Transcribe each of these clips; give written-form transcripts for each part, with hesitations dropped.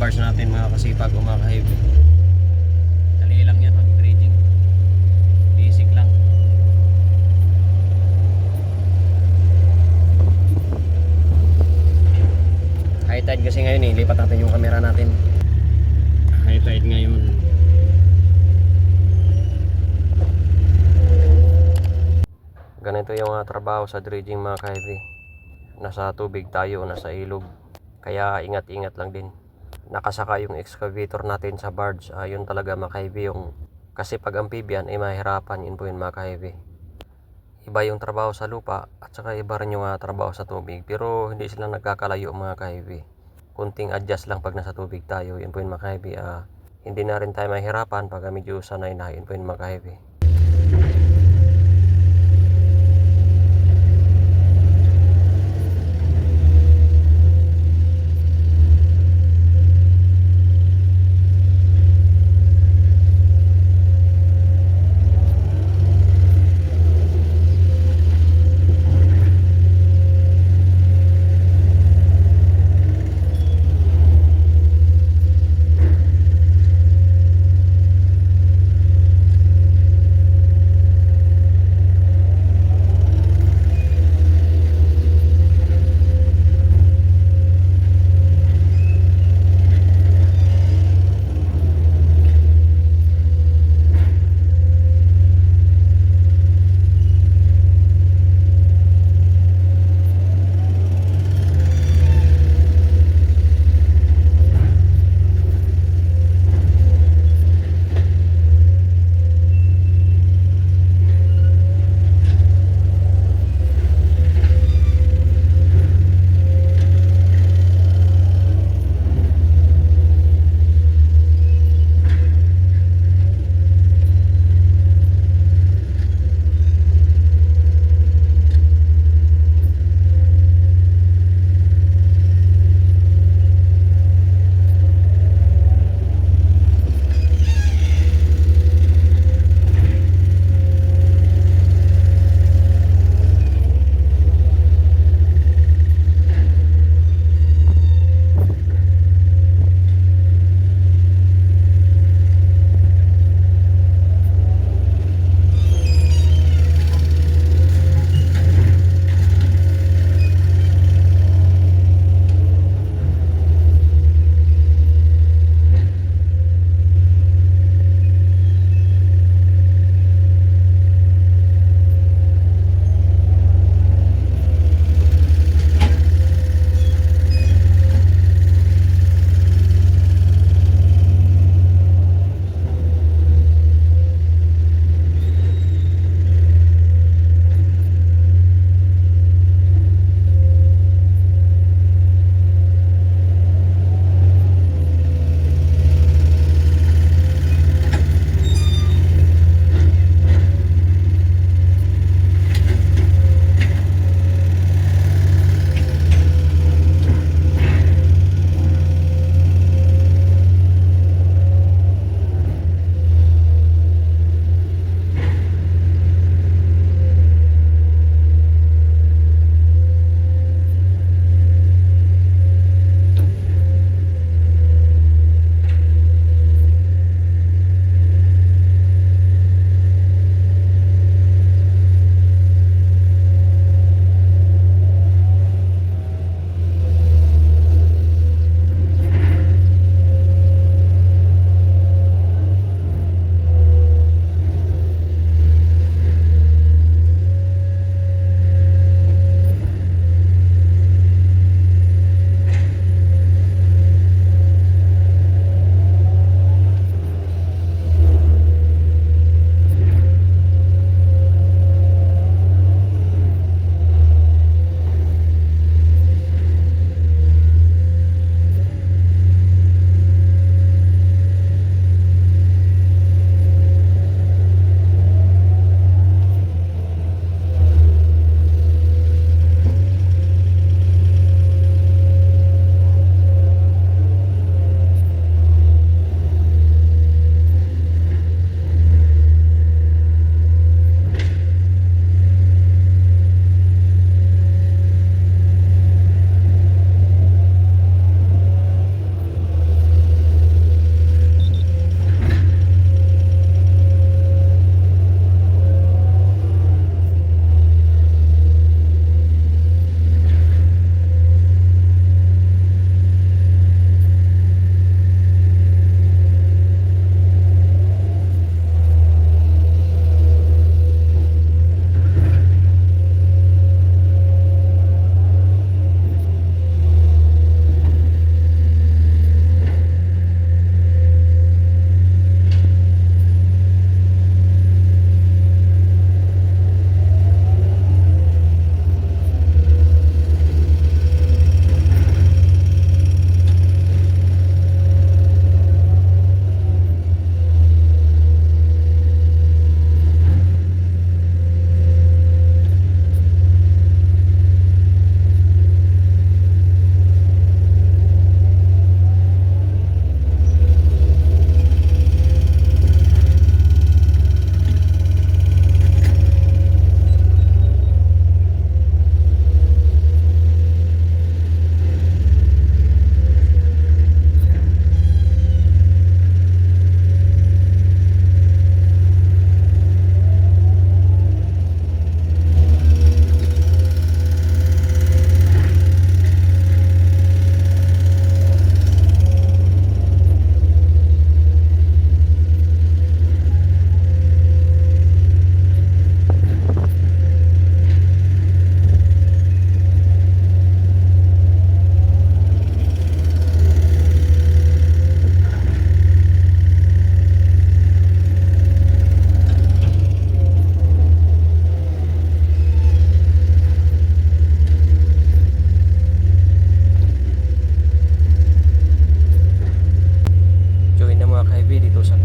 bars natin mga kasipag o mga ka-heavy. Dali lang yan mag dredging. Basic lang. High tide kasi ngayon eh. Lipat natin yung camera natin. High tide ngayon. Ganito yung trabaho sa dredging mga ka-heavy. Nasa tubig tayo, nasa ilog. Kaya ingat-ingat lang din. Nakasaka yung excavator natin sa barge. Yun talaga mga ka-heavy yung... Kasi pag amphibian ay mahirapan, yun po yun mga ka-heavy. Iba yung trabaho sa lupa at saka iba rin yung trabaho sa tubig. Pero hindi sila nagkakalayo mga ka-heavy. Kunting adjust lang pag nasa tubig tayo, yun po yun mga ka-heavy. Hindi na rin tayo mahirapan pag medyo sanay na, yun po yun mga ka-heavy.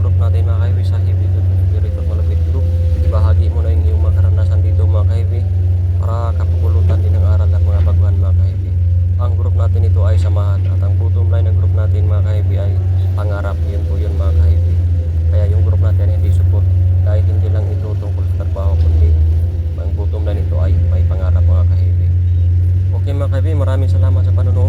group natin mga ka-heavy sa Heavy Director Malupit Group. Ibahagi mo na yung iyong mga karanasan dito mga ka-heavy para kapupulutan din ng aral at mga baguhan mga ka-heavy. Ang group natin ito ay samahan at ang bottom line ng group natin mga ka-heavy ay pangarap. Yun po yun mga ka-heavy. Kaya yung group natin hindi support dahil hindi lang ito tungkol sa trabaho kundi ang bottom line ito ay may pangarap mga ka-heavy. Okay mga ka-heavy, maraming salamat sa panonood.